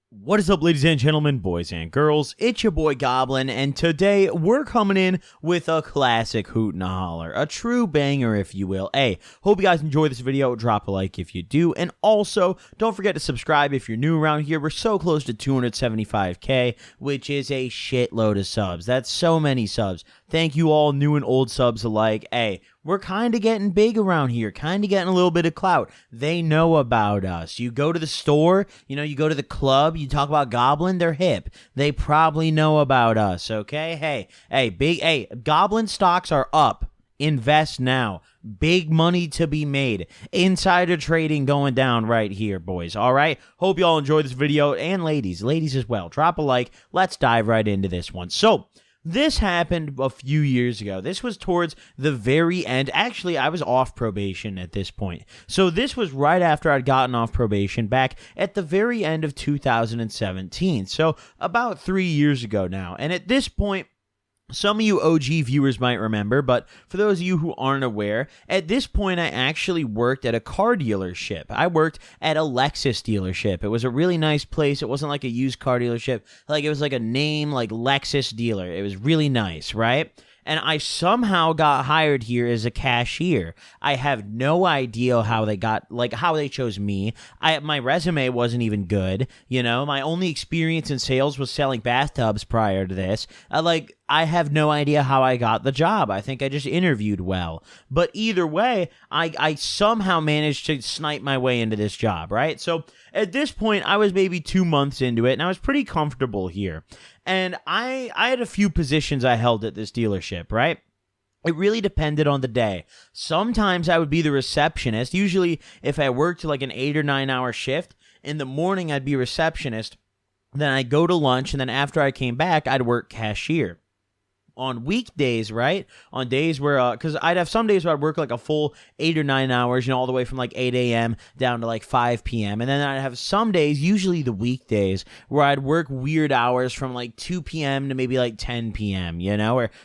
What is up, ladies and gentlemen, boys and girls? It's your boy Goblin, and today we're coming in with a classic hoot and a holler, a true banger, if you will. Hey, hope you guys enjoy this video. Drop a like if you do, and also don't forget to subscribe if you're new around here. We're so close to 275k, which is a shitload of subs. That's so many subs. Thank you all, new and old subs alike. Hey, we're kind of getting big around here, kind of getting a little bit of clout. They know about us. You go to the store, you go to the club, you talk about Goblin, they're hip. They probably know about us, okay? Hey, Goblin stocks are up. Invest now. Big money to be made. Insider trading going down right here, boys, all right? Hope you all enjoy this video, and ladies as well. Drop a like. Let's dive right into this one. So, this happened a few years ago. This was towards the very end. Actually, I was off probation at this point. So this was right after I'd gotten off probation back at the very end of 2017. So about 3 years ago now. And at this point, some of you OG viewers might remember, but for those of you who aren't aware, at this point I actually worked at a car dealership. I worked at a Lexus dealership. It was a really nice place. It wasn't like a used car dealership. Like, it was like a name, like Lexus dealer. It was really nice, right? And I somehow got hired here as a cashier. I have no idea how they how they chose me. My resume wasn't even good, My only experience in sales was selling bathtubs prior to this. I have no idea how I got the job. I think I just interviewed well. But either way, I somehow managed to snipe my way into this job, right? So at this point, I was maybe 2 months into it, and I was pretty comfortable here. And I had a few positions I held at this dealership, right? It really depended on the day. Sometimes I would be the receptionist. Usually, if I worked like an 8 or 9 hour shift, in the morning I'd be receptionist. Then I'd go to lunch, and then after I came back, I'd work cashier. On weekdays, right? On days where, because I'd have some days where I'd work like a full 8 or 9 hours, all the way from like 8 a.m. down to like 5 p.m. And then I'd have some days, usually the weekdays, where I'd work weird hours from like 2 p.m. to maybe like 10 p.m.,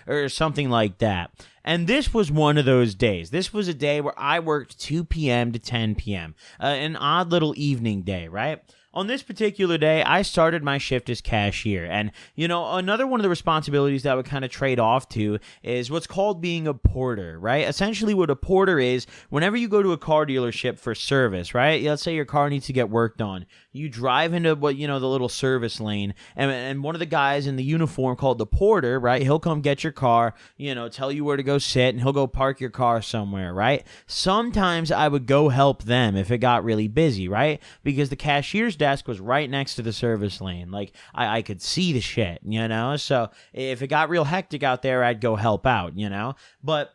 or something like that. And this was one of those days. This was a day where I worked 2 p.m. to 10 p.m., an odd little evening day, right? On this particular day, I started my shift as cashier. And, another one of the responsibilities that I would kind of trade off to is what's called being a porter, right? Essentially what a porter is, whenever you go to a car dealership for service, right? Let's say your car needs to get worked on. You drive into the little service lane, and one of the guys in the uniform called the porter, right? He'll come get your car, tell you where to go sit, and he'll go park your car somewhere, right? Sometimes I would go help them if it got really busy, right? Because the cashier's desk was right next to the service lane. Like, I could see the shit, So if it got real hectic out there, I'd go help out, But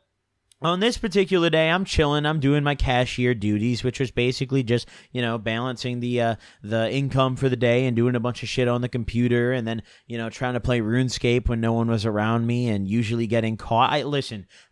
on this particular day, I'm chilling. I'm doing my cashier duties, which was basically just, balancing the income for the day and doing a bunch of shit on the computer, and then, trying to play RuneScape when no one was around me, and usually getting caught.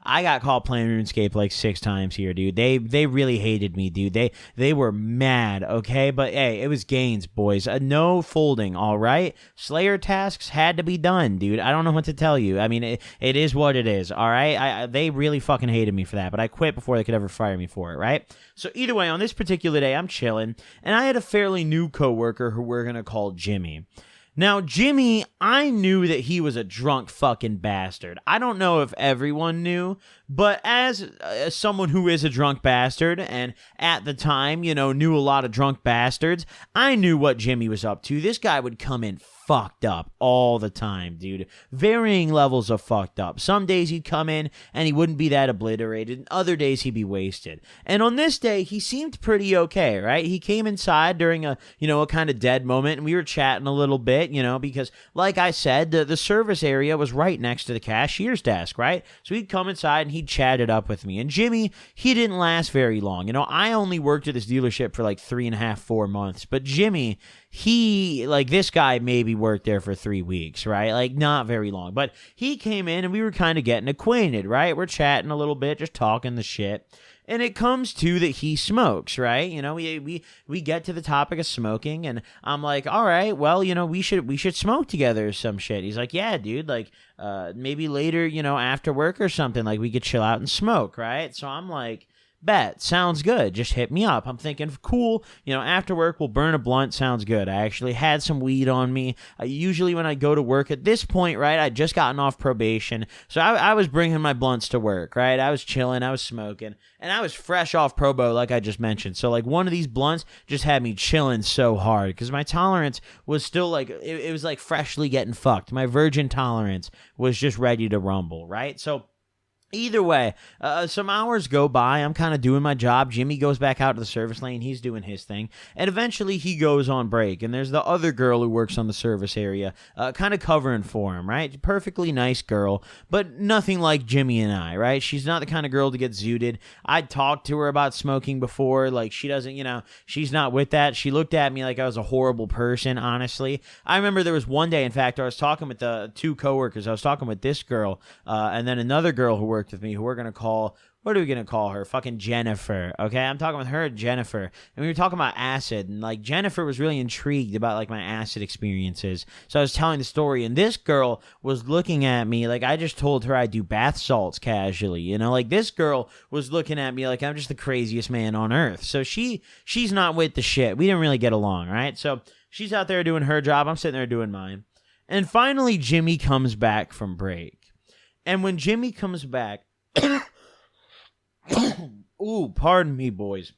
I got caught playing RuneScape like 6 times here, dude. They really hated me, dude. They were mad, okay? But hey, it was gains, boys. No folding, all right? Slayer tasks had to be done, dude. I don't know what to tell you. I mean, it is what it is, all right? They really fucking hated me for that, but I quit before they could ever fire me for it, right? So either way, on this particular day, I'm chilling, and I had a fairly new coworker who we're gonna call Jimmy. Now, Jimmy, I knew that he was a drunk fucking bastard. I don't know if everyone knew, but as someone who is a drunk bastard, and at the time, knew a lot of drunk bastards, I knew what Jimmy was up to. This guy would come in fucked up all the time, dude. Varying levels of fucked up. Some days he'd come in and he wouldn't be that obliterated, and other days he'd be wasted. And on this day, he seemed pretty okay, right? He came inside during a kind of dead moment, and we were chatting a little bit, because like I said, the service area was right next to the cashier's desk, right? So he'd come inside and he'd chat it up with me. And Jimmy, he didn't last very long. I only worked at this dealership for like 3.5, 4 months, but Jimmy, this guy maybe worked there for 3 weeks, right? Like, not very long. But he came in and we were kind of getting acquainted, right? We're chatting a little bit, just talking the shit. And it comes to that he smokes, right? We get to the topic of smoking, and I'm like, all right, well, we should smoke together or some shit. He's like, yeah, dude, like, maybe later, after work or something, like, we could chill out and smoke, right? So I'm like, Bet, sounds good. Just hit me up. I'm thinking, cool, after work, we'll burn a blunt. Sounds good. I actually had some weed on me. Usually when I go to work at this point, right, I'd just gotten off probation. So I was bringing my blunts to work, right? I was chilling, I was smoking, and I was fresh off probo, like I just mentioned. So, like, one of these blunts just had me chilling so hard because my tolerance was still, like, it was, like, freshly getting fucked. My virgin tolerance was just ready to rumble, right? So, either way, some hours go by. I'm kind of doing my job. Jimmy goes back out to the service lane. He's doing his thing. And eventually he goes on break. And there's the other girl who works on the service area kind of covering for him, right? Perfectly nice girl, but nothing like Jimmy and I, right? She's not the kind of girl to get zooted. I'd talked to her about smoking before. Like, she doesn't, she's not with that. She looked at me like I was a horrible person, honestly. I remember there was one day, in fact, I was talking with the two coworkers. I was talking with this girl and then another girl who worked with me, who we're going to call, what are we going to call her? Fucking Jennifer. Okay, I'm talking with her, Jennifer, and we were talking about acid, and like Jennifer was really intrigued about like my acid experiences. So I was telling the story, and this girl was looking at me like I just told her I do bath salts casually. Like this girl was looking at me like I'm just the craziest man on earth. So she's not with the shit. We didn't really get along, right? So she's out there doing her job. I'm sitting there doing mine. And finally Jimmy comes back from break. And when Jimmy comes back, ooh, pardon me, boys.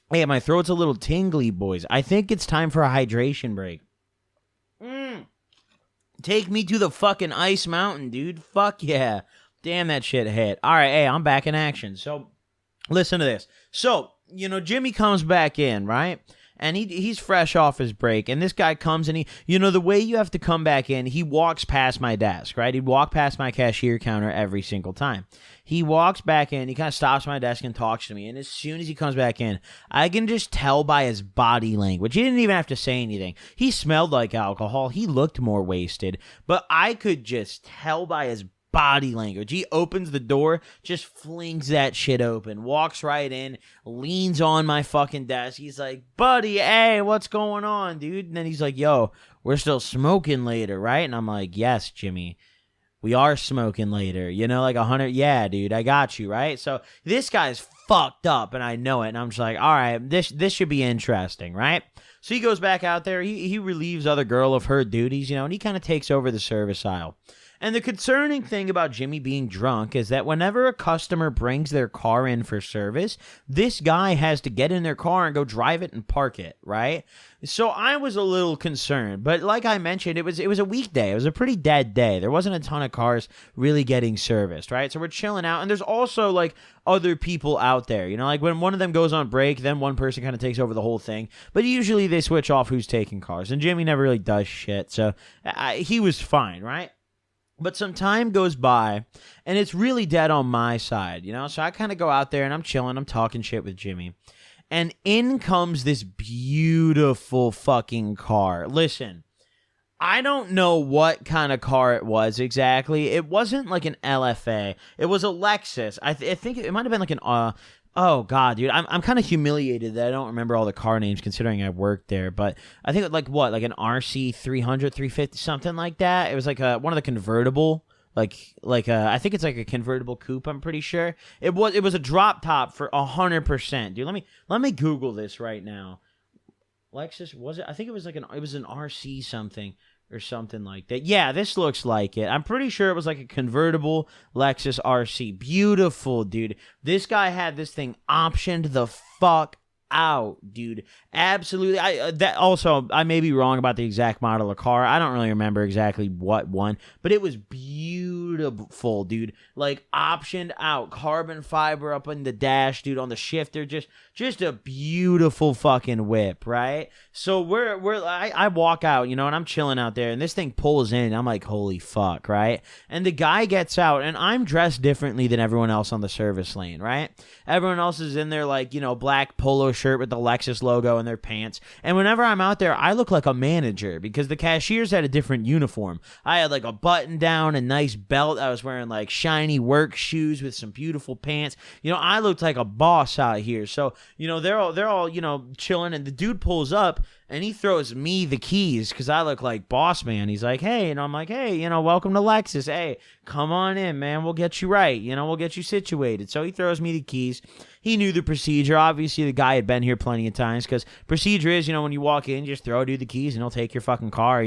Hey, my throat's a little tingly, boys. I think it's time for a hydration break. Take me to the fucking ice mountain, dude. Fuck yeah. Damn, that shit hit. All right, hey, I'm back in action. So, listen to this. So, Jimmy comes back in, right? And he's fresh off his break, and this guy comes and he, the way you have to come back in, he walks past my desk, right? He'd walk past my cashier counter every single time. He walks back in, he kind of stops my desk and talks to me, and as soon as he comes back in, I can just tell by his body language. He didn't even have to say anything. He smelled like alcohol. He looked more wasted, but I could just tell by his body language. He opens the door, just flings that shit open, walks right in, leans on my fucking desk. He's like, buddy, hey, what's going on, dude? And then he's like, yo, we're still smoking later, right? And I'm like, yes, Jimmy, we are smoking later. Like 100. Yeah, dude, I got you, right? So this guy's fucked up, and I know it. And I'm just like, all right, this should be interesting, right? So he goes back out there. He relieves other girl of her duties, and he kind of takes over the service aisle. And the concerning thing about Jimmy being drunk is that whenever a customer brings their car in for service, this guy has to get in their car and go drive it and park it, right? So I was a little concerned, but like I mentioned, it was a weekday. It was a pretty dead day. There wasn't a ton of cars really getting serviced, right? So we're chilling out, and there's also like other people out there, like when one of them goes on break, then one person kind of takes over the whole thing, but usually they switch off who's taking cars, and Jimmy never really does shit, so he was fine, right? But some time goes by, and it's really dead on my side, So I kind of go out there, and I'm chilling. I'm talking shit with Jimmy. And in comes this beautiful fucking car. Listen, I don't know what kind of car it was exactly. It wasn't like an LFA. It was a Lexus. I think it might have been like an... Oh, God, dude, I'm kind of humiliated that I don't remember all the car names considering I worked there, but I think like an RC 300, 350, something like that. It was like one of the convertible, I think it's like a convertible coupe, I'm pretty sure. It was a drop top for 100%, dude. Let me Google this right now. Lexus, was it? I think it was it was an RC something or something like that. Yeah, this looks like it. I'm pretty sure it was like a convertible Lexus RC. Beautiful, dude. This guy had this thing optioned the fuck out, dude. Absolutely. I may be wrong about the exact model of car. I don't really remember exactly what one, but it was beautiful, dude. Like optioned out, carbon fiber up in the dash, dude, on the shifter, just a beautiful fucking whip, right? So I walk out, and I'm chilling out there, and this thing pulls in, and I'm like, holy fuck, right? And the guy gets out, and I'm dressed differently than everyone else on the service lane, right? Everyone else is in their like, black polo shirt with the Lexus logo and their pants. And whenever I'm out there, I look like a manager because the cashiers had a different uniform. I had like a button down, a nice belt. I was wearing like shiny work shoes with some beautiful pants. I looked like a boss out here. So, they're all chilling, and the dude pulls up, And he throws me the keys because I look like boss man. He's like, hey, and I'm like, hey, welcome to Lexus. Hey, come on in, man. We'll get you right. We'll get you situated. So he throws me the keys. He knew the procedure. Obviously, the guy had been here plenty of times because procedure is, when you walk in, you just throw a dude the keys and he'll take your fucking car,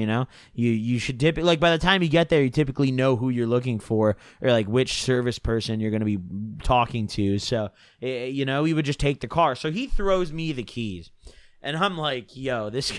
You should typically, like, by the time you get there, you typically know who you're looking for or, like, which service person you're going to be talking to. So, he would just take the car. So he throws me the keys. And I'm like, yo, this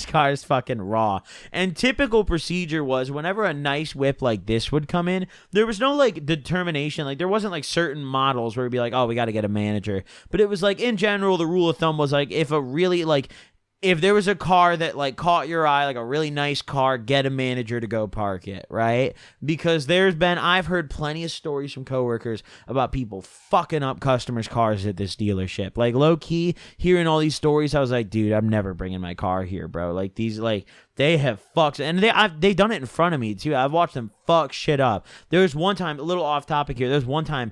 car is fucking raw. And typical procedure was whenever a nice whip like this would come in, there was no, like, determination. Like, there wasn't, like, certain models where it'd be like, oh, we got to get a manager. But it was, like, in general, the rule of thumb was, like, if there was a car that, like, caught your eye, like a really nice car, get a manager to go park it, right? Because I've heard plenty of stories from coworkers about people fucking up customers' cars at this dealership. Like, low-key, hearing all these stories, I was like, dude, I'm never bringing my car here, bro. Like, these, like, they have fucked, and they've done it in front of me, too. I've watched them fuck shit up. There was one time, a little off topic here, there's one time,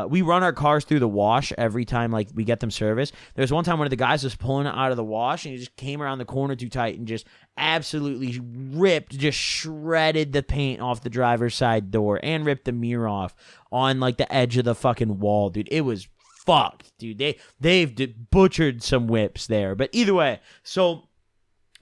we run our cars through the wash every time, like, we get them serviced. There's one time one of the guys was pulling it out of the wash, and he just came around the corner too tight and just absolutely just shredded the paint off the driver's side door and ripped the mirror off on, like, the edge of the fucking wall, dude. It was fucked, dude. They've butchered some whips there. But either way, so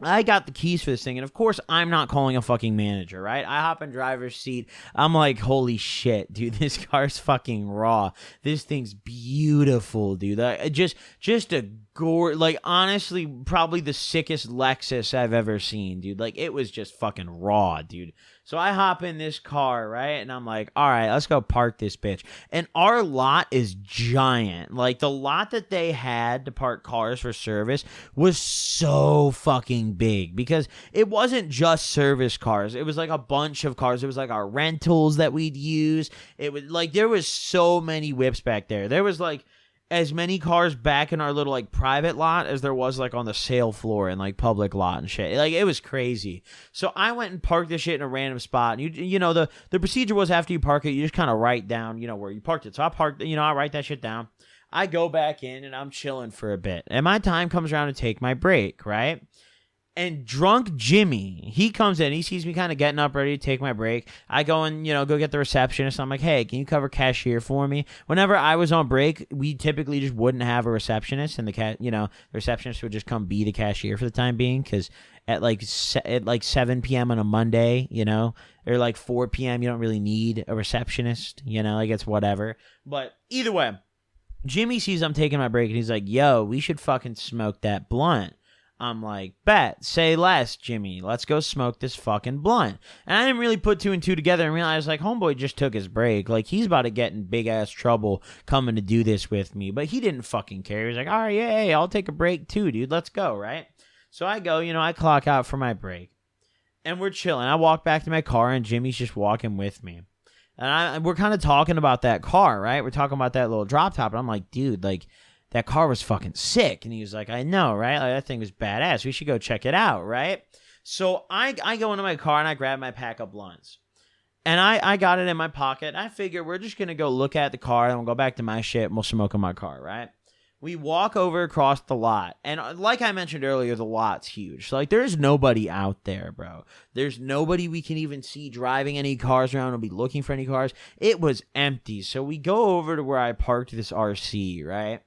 I got the keys for this thing, and of course, I'm not calling a fucking manager, right? I hop in driver's seat. I'm like, holy shit, dude, this car's fucking raw. This thing's beautiful, dude. Just a gore, like, honestly, probably the sickest Lexus I've ever seen, dude. Like, it was just fucking raw, dude. So I hop in this car, right? And I'm like, all right, let's go park this bitch. And our lot is giant. Like, the lot that they had to park cars for service was so fucking big because it wasn't just service cars. It was like a bunch of cars. It was like our rentals that we'd use. It was like, there was so many whips back there. There was like as many cars back in our little, like, private lot as there was, like, on the sale floor and, like, public lot and shit. Like, it was crazy. So I went and parked this shit in a random spot. And the procedure was after you park it, you just kind of write down, where you parked it. So I parked, I write that shit down. I go back in and I'm chilling for a bit. And my time comes around to take my break, right? And drunk Jimmy, he comes in, he sees me kind of getting up, ready to take my break. I go and, go get the receptionist. I'm like, hey, can you cover cashier for me? Whenever I was on break, we typically just wouldn't have a receptionist, and the receptionist would just come be the cashier for the time being, because at like 7 p.m. on a Monday, or like 4 p.m., you don't really need a receptionist, like it's whatever. But either way, Jimmy sees I'm taking my break, and he's like, yo, we should fucking smoke that blunt. I'm like, bet, say less, Jimmy. Let's go smoke this fucking blunt. And I didn't really put two and two together and realize, like, homeboy just took his break. Like, he's about to get in big-ass trouble coming to do this with me. But he didn't fucking care. He was like, all right, yeah, I'll take a break too, dude. Let's go, right? So I go, I clock out for my break. And we're chilling. I walk back to my car, and Jimmy's just walking with me. And we're kind of talking about that car, right? We're talking about that little drop top. And I'm like, dude, like, that car was fucking sick. And he was like, I know, right? Like, that thing was badass. We should go check it out, right? So I go into my car and I grab my pack of blunts. And I got it in my pocket. I figure we're just going to go look at the car and we'll go back to my shit and we'll smoke in my car, right? We walk over across the lot. And like I mentioned earlier, the lot's huge. So, like, there's nobody out there, bro. There's nobody we can even see driving any cars around or be looking for any cars. It was empty. So we go over to where I parked this RC, right?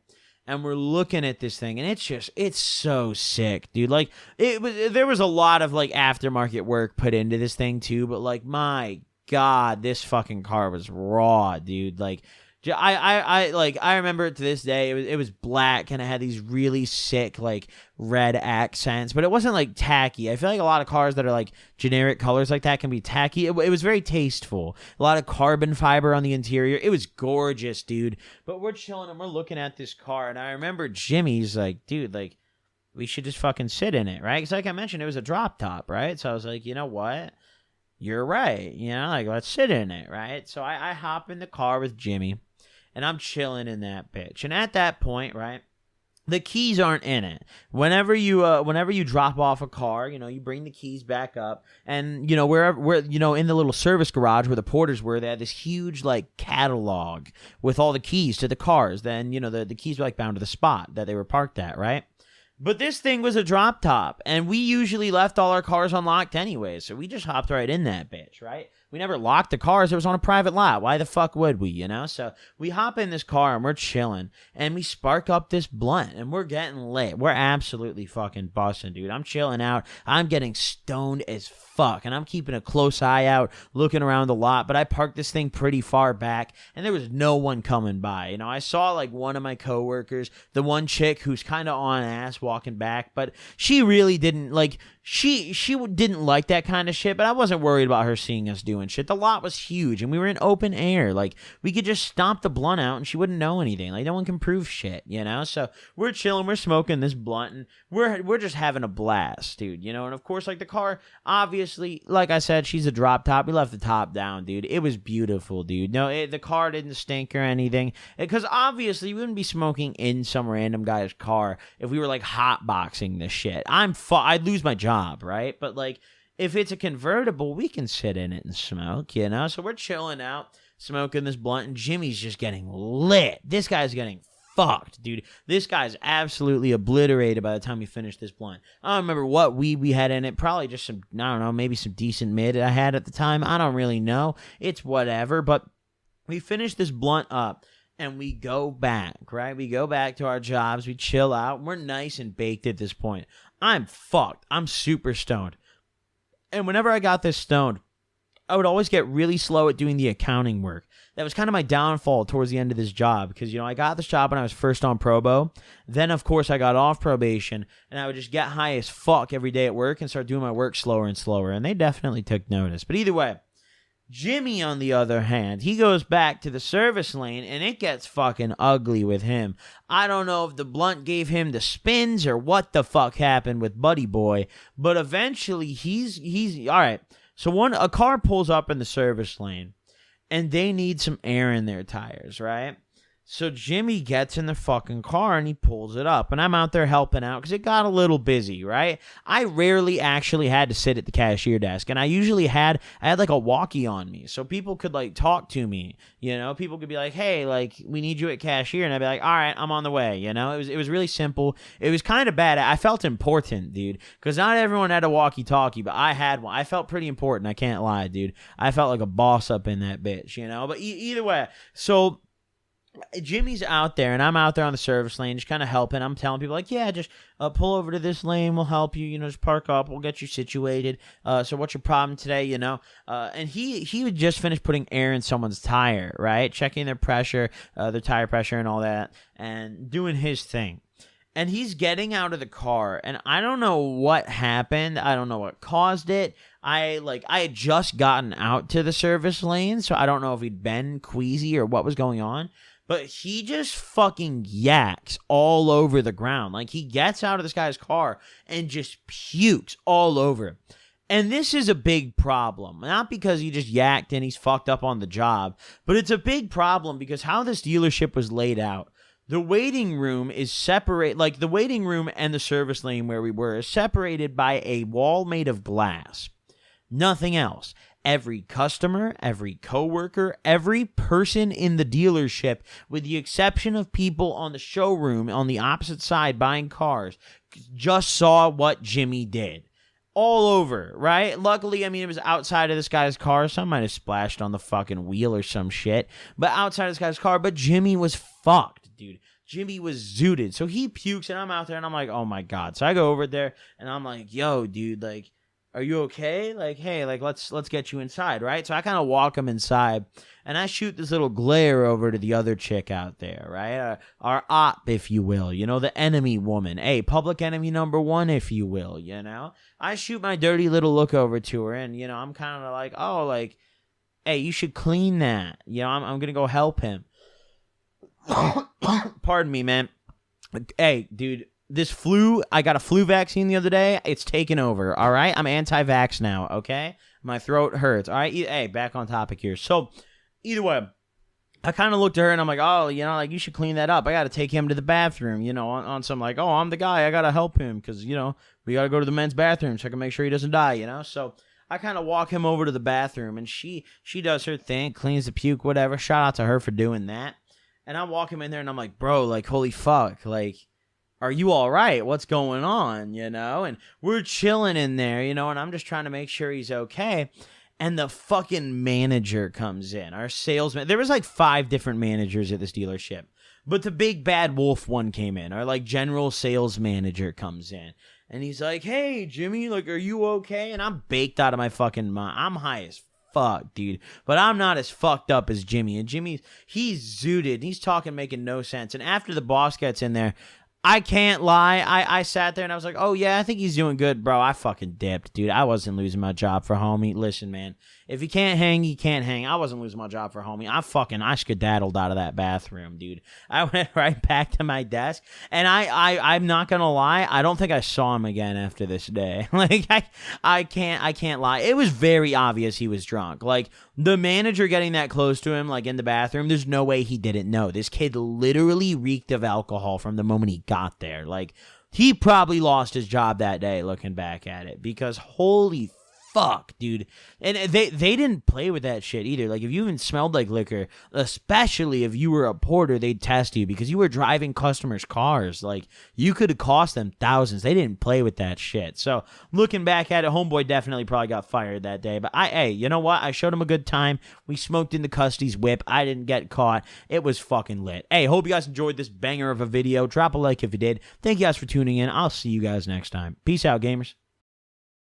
And we're looking at this thing, and it's so sick, dude. Like, there was a lot of, like, aftermarket work put into this thing, too. But, like, my God, this fucking car was raw, dude. Like, I remember it to this day. It was black, and it had these really sick, like, red accents, but it wasn't, like, tacky. I feel like a lot of cars that are, like, generic colors like that can be tacky. It was very tasteful. A lot of carbon fiber on the interior. It was gorgeous, dude. But we're chilling, and we're looking at this car, and I remember Jimmy's like, dude, like, we should just fucking sit in it, right? Because like I mentioned, it was a drop top, right? So I was like, you know what? You're right. Like, let's sit in it, right? So I hop in the car with Jimmy. And I'm chilling in that bitch. And at that point, right, the keys aren't in it. Whenever you drop off a car, you bring the keys back up. And, wherever in the little service garage where the porters were, they had this huge, like, catalog with all the keys to the cars. Then, the keys were, like, bound to the spot that they were parked at, right? But this thing was a drop top, and we usually left all our cars unlocked anyway, so we just hopped right in that bitch, right? We never locked the cars. It was on a private lot. Why the fuck would we, you know? So we hop in this car, and we're chilling, and we spark up this blunt, and we're getting lit. We're absolutely fucking busting, dude. I'm chilling out. I'm getting stoned as fuck, and I'm keeping a close eye out, looking around the lot, but I parked this thing pretty far back, and there was no one coming by. You know, I saw, like, one of my coworkers, the one chick who's kind of on ass walking back, but she really didn't, like, she didn't like that kind of shit, but I wasn't worried about her seeing us doing shit. The lot was huge, and we were in open air. Like, we could just stomp the blunt out, and she wouldn't know anything. Like, no one can prove shit, you know? So we're chilling, we're smoking this blunt, and we're just having a blast, dude, you know? And, of course, like, the car, obviously, like I said, she's a drop top. We left the top down, dude. It was beautiful, dude. No, the car didn't stink or anything, because, obviously, we wouldn't be smoking in some random guy's car if we were, like, hotboxing this shit. I'd lose my job. Right? But like, if it's a convertible, we can sit in it and smoke, you know? So we're chilling out, smoking this blunt, and Jimmy's just getting lit. This guy's getting fucked, dude. This guy's absolutely obliterated by the time we finish this blunt. I don't remember what weed we had in it. Probably just some, I don't know, maybe some decent mid I had at the time. I don't really know. It's whatever. But we finished this blunt up. And we go back, right? We go back to our jobs. We chill out. We're nice and baked at this point. I'm fucked. I'm super stoned. And whenever I got this stoned, I would always get really slow at doing the accounting work. That was kind of my downfall towards the end of this job because, you know, I got this job when I was first on probo. Then, of course, I got off probation, and I would just get high as fuck every day at work and start doing my work slower and slower. And they definitely took notice. But either way, Jimmy, on the other hand, he goes back to the service lane, and it gets fucking ugly with him. I don't know if the blunt gave him the spins or what the fuck happened with Buddy Boy, but eventually he's all right. So a car pulls up in the service lane, and they need some air in their tires, right? So Jimmy gets in the fucking car and he pulls it up. And I'm out there helping out because it got a little busy, right? I rarely actually had to sit at the cashier desk. And I had like a walkie on me. So people could like talk to me, you know? People could be like, hey, like we need you at cashier. And I'd be like, all right, I'm on the way, you know? It was really simple. It was kind of bad. I felt important, dude. Because not everyone had a walkie-talkie, but I had one. I felt pretty important. I can't lie, dude. I felt like a boss up in that bitch, you know? But either way, so Jimmy's out there, and I'm out there on the service lane, just kind of helping. I'm telling people, like, yeah, just pull over to this lane. We'll help you. You know, just park up. We'll get you situated. So what's your problem today, you know? And he would just finish putting air in someone's tire, right? Checking their pressure, their tire pressure and all that, and doing his thing. And he's getting out of the car, and I don't know what happened. I don't know what caused it. I had just gotten out to the service lane, so I don't know if he'd been queasy or what was going on. But he just fucking yaks all over the ground. Like, he gets out of this guy's car and just pukes all over him. And this is a big problem. Not because he just yacked and he's fucked up on the job, but it's a big problem because how this dealership was laid out. The waiting room is separate, like the waiting room and the service lane where we were is separated by a wall made of glass. Nothing else. Every customer, every coworker, every person in the dealership, with the exception of people on the showroom on the opposite side buying cars, just saw what Jimmy did. All over, right? Luckily, I mean, it was outside of this guy's car. Some might have splashed on the fucking wheel or some shit. But outside of this guy's car, but Jimmy was fucked, dude. Jimmy was zooted. So he pukes, and I'm out there, and I'm like, oh my God. So I go over there, and I'm like, yo, dude, like, are you okay? Like, hey, like, let's get you inside, right? So I kind of walk him inside, and I shoot this little glare over to the other chick out there, right? Our op, if you will, you know, the enemy woman. Hey, public enemy number one, if you will, you know? I shoot my dirty little look over to her, and, you know, I'm kind of like, oh, like, hey, you should clean that. You know, I'm going to go help him. Pardon me, man. Hey, dude. I got a flu vaccine the other day. It's taken over, all right? I'm anti-vax now, okay? My throat hurts, all right? Hey, back on topic here. So, either way, I kind of looked at her, and I'm like, oh, you know, like, you should clean that up. I got to take him to the bathroom, you know, on some, like, oh, I'm the guy. I got to help him because, you know, we got to go to the men's bathroom so I can make sure he doesn't die, you know? So, I kind of walk him over to the bathroom, and she does her thing, cleans the puke, whatever. Shout out to her for doing that. And I walk him in there, and I'm like, bro, like, holy fuck, like, are you all right? What's going on? And we're chilling in there, and I'm just trying to make sure he's okay. And the fucking manager comes in, our salesman. There was like 5 different managers at this dealership, but the big bad wolf one came in. Our like general sales manager comes in, and he's like, "Hey, Jimmy, like, are you okay?" And I'm baked out of my fucking mind. I'm high as fuck, dude, but I'm not as fucked up as Jimmy. And he's zooted. He's talking, making no sense. And after the boss gets in there, I can't lie. I sat there and I was like, oh, yeah, I think he's doing good, bro. I fucking dipped, dude. I wasn't losing my job for homie. Listen, man, if he can't hang, he can't hang. I wasn't losing my job for homie. I skedaddled out of that bathroom, dude. I went right back to my desk, and I'm not going to lie. I don't think I saw him again after this day. Like, I can't lie. It was very obvious he was drunk. Like, the manager getting that close to him, like in the bathroom, there's no way he didn't know. This kid literally reeked of alcohol from the moment he got there. Like, he probably lost his job that day looking back at it, because holy fuck, dude. And they didn't play with that shit either. Like, if you even smelled like liquor, especially if you were a porter, they'd test you because you were driving customers' cars. Like, you could have cost them thousands. They didn't play with that shit. So, looking back at it, homeboy definitely probably got fired that day. But hey, you know what? I showed him a good time. We smoked in the Custy's whip. I didn't get caught. It was fucking lit. Hey, hope you guys enjoyed this banger of a video. Drop a like if you did. Thank you guys for tuning in. I'll see you guys next time. Peace out, gamers.